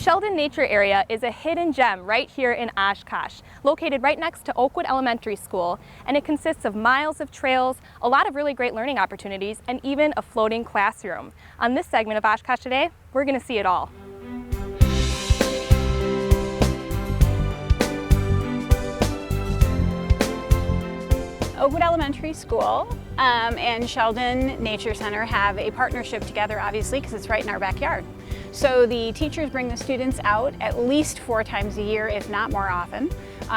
The Sheldon Nature Area is a hidden gem right here in Oshkosh, located right next to Oakwood Elementary School, and it consists of miles of trails, a lot of really great learning opportunities, and even a floating classroom. On this segment of Oshkosh Today, we're going to see it all. Oakwood Elementary School and Sheldon Nature Center have a partnership together, obviously, because it's right in our backyard. So the teachers bring the students out at least 4 times a year, if not more often.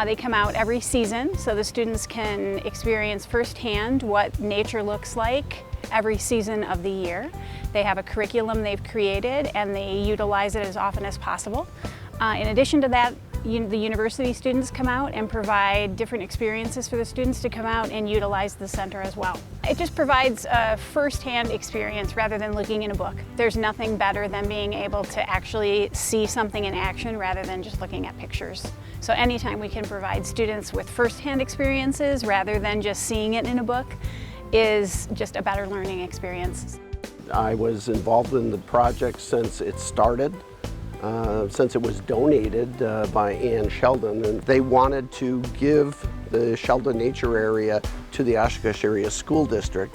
They come out every season so the students can experience firsthand what nature looks like every season of the year. They have a curriculum they've created and they utilize it as often as possible. In addition to that, the university students come out and provide different experiences for the students to come out and utilize the center as well. It just provides a first-hand experience rather than looking in a book. There's nothing better than being able to actually see something in action rather than just looking at pictures. So anytime we can provide students with first-hand experiences rather than just seeing it in a book is just a better learning experience. I was involved in the project since it started. Since it was donated by Sheldon, and they wanted to give the Sheldon Nature Area to the Oshkosh Area School District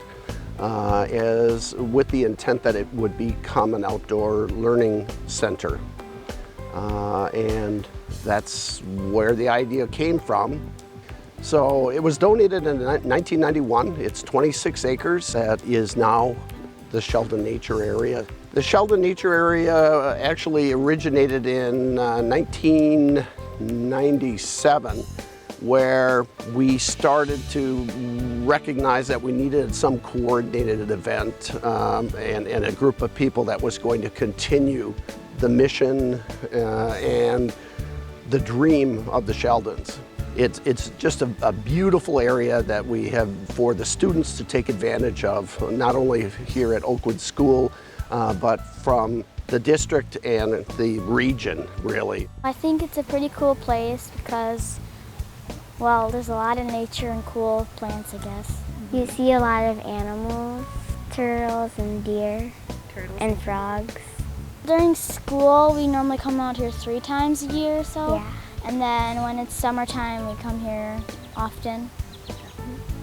with the intent that it would become an outdoor learning center. And that's where the idea came from. So it was donated in 1991. It's 26 acres. That is now the Sheldon Nature Area. The Sheldon Nature Area actually originated in 1997, where we started to recognize that we needed some coordinated event and a group of people that was going to continue the mission and the dream of the Sheldons. It's just a beautiful area that we have for the students to take advantage of, not only here at Oakwood School, but from the district and the region, really. I think it's a pretty cool place because, well, there's a lot of nature and cool plants, I guess. You see a lot of animals, turtles and deer, and frogs. During school, we normally come out here 3 times a year or so. Yeah. And then when it's summertime, we come here often.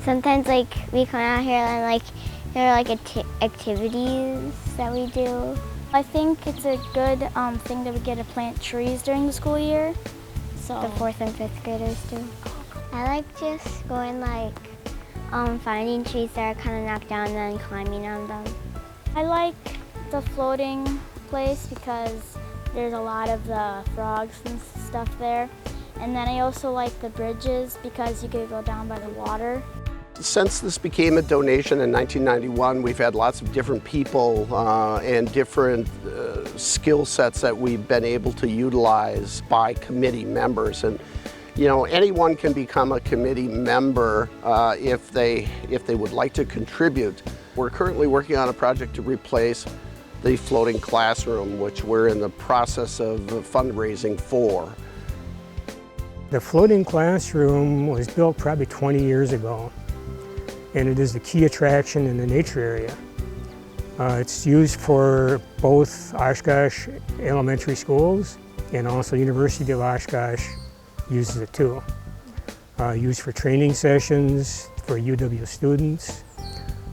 Sometimes we come out here and there are activities that we do. I think it's a good thing that we get to plant trees during the school year. So the 4th and 5th graders do. I like just going finding trees that are kind of knocked down and then climbing on them. I like the floating place because there's a lot of the frogs and stuff there. And then I also like the bridges because you could go down by the water. Since this became a donation in 1991, we've had lots of different people and different skill sets that we've been able to utilize by committee members. And you know, anyone can become a committee member if they would like to contribute. We're currently working on a project to replace the floating classroom, which we're in the process of fundraising for. The floating classroom was built probably 20 years ago, and it is the key attraction in the nature area. It's used for both Oshkosh elementary schools and also University of Oshkosh uses it too. Used for training sessions for UW students,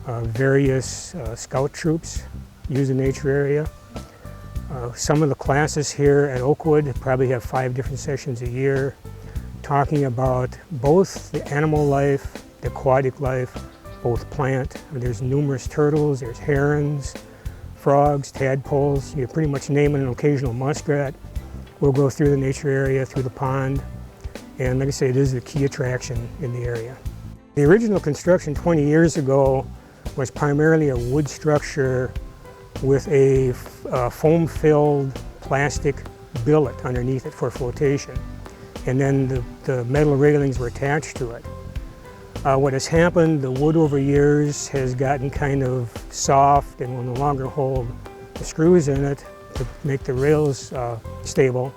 various scout troops use the nature area. Some of the classes here at Oakwood probably have 5 different sessions a year talking about both the animal life, the aquatic life, both plant. There's numerous turtles, there's herons, frogs, tadpoles. You pretty much name an occasional muskrat. We'll go through the nature area, through the pond, and like I say, it is a key attraction in the area. The original construction 20 years ago was primarily a wood structure with a foam-filled plastic billet underneath it for flotation. And then the metal railings were attached to it. What has happened, the wood over years has gotten kind of soft and will no longer hold the screws in it to make the rails stable.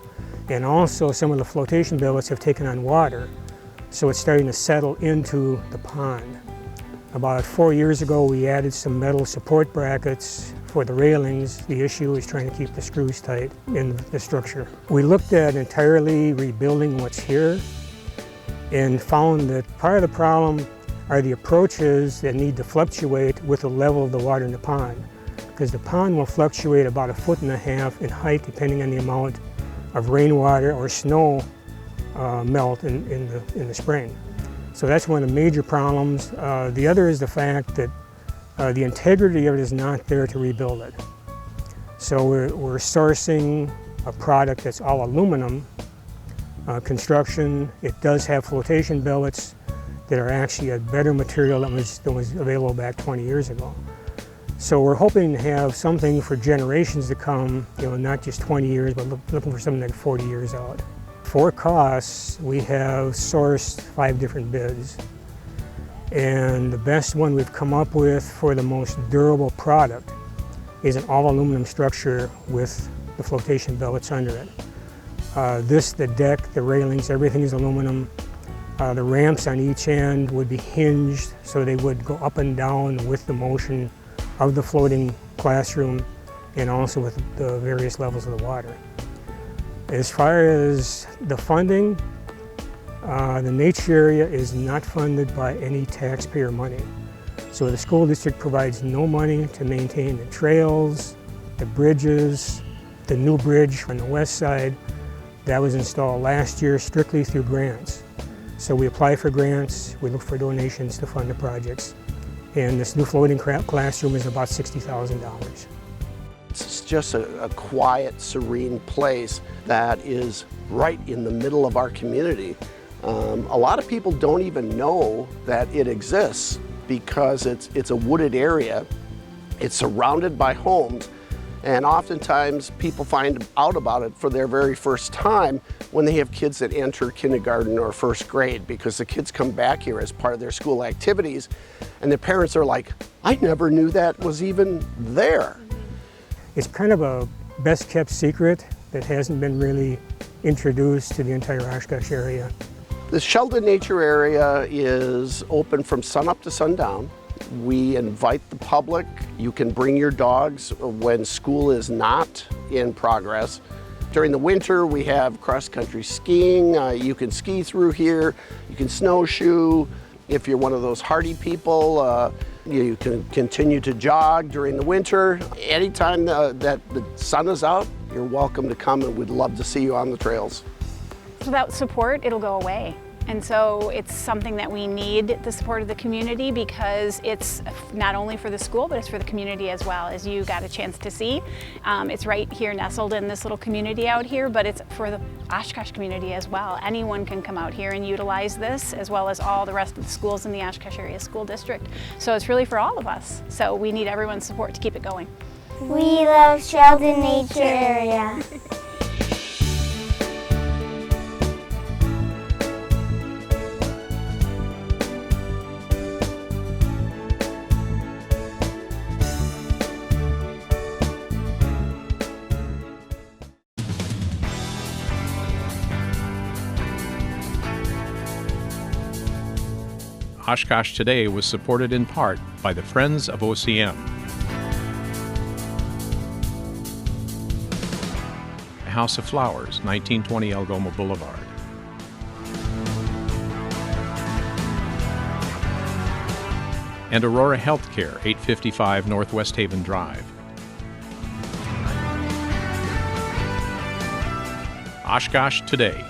And also some of the flotation billets have taken on water, so it's starting to settle into the pond. About 4 years ago, we added some metal support brackets For the railings, the issue is trying to keep the screws tight in the structure. We looked at entirely rebuilding what's here and found that part of the problem are the approaches that need to fluctuate with the level of the water in the pond, because the pond will fluctuate about 1.5 feet in height depending on the amount of rainwater or snow melt in the spring. So that's one of the major problems. The other is the fact that the integrity of it is not there to rebuild it. So we're sourcing a product that's all aluminum construction. It does have flotation billets that are actually a better material than was available back 20 years ago. So we're hoping to have something for generations to come, not just 20 years, but looking for something like 40 years out. For costs, we have sourced 5 different bids. And the best one we've come up with for the most durable product is an all aluminum structure with the flotation billets under it. The deck, the railings, everything is aluminum. The ramps on each end would be hinged so they would go up and down with the motion of the floating classroom and also with the various levels of the water. As far as the funding, the nature area is not funded by any taxpayer money. So the school district provides no money to maintain the trails, the bridges, the new bridge on the west side that was installed last year strictly through grants. So we apply for grants, we look for donations to fund the projects. And this new floating classroom is about $60,000. It's just a quiet, serene place that is right in the middle of our community. A lot of people don't even know that it exists because it's a wooded area. It's surrounded by homes, and oftentimes people find out about it for their very first time when they have kids that enter kindergarten or first grade, because the kids come back here as part of their school activities and the parents are like, I never knew that was even there. It's kind of a best kept secret that hasn't been really introduced to the entire Oshkosh area. The Sheldon Nature Area is open from sunup to sundown. We invite the public. You can bring your dogs when school is not in progress. During the winter, we have cross-country skiing. You can ski through here. You can snowshoe. If you're one of those hardy people, you can continue to jog during the winter. Anytime that the sun is out, you're welcome to come, and we'd love to see you on the trails. Without support, it'll go away. And so it's something that we need the support of the community, because it's not only for the school, but it's for the community as well, as you got a chance to see. It's right here nestled in this little community out here, but it's for the Oshkosh community as well. Anyone can come out here and utilize this, as well as all the rest of the schools in the Oshkosh Area School District. So it's really for all of us. So we need everyone's support to keep it going. We love Sheldon Nature Area. Oshkosh Today was supported in part by the Friends of OCM. House of Flowers, 1920 Algoma Boulevard. And Aurora Healthcare, 855 Northwest Haven Drive. Oshkosh Today.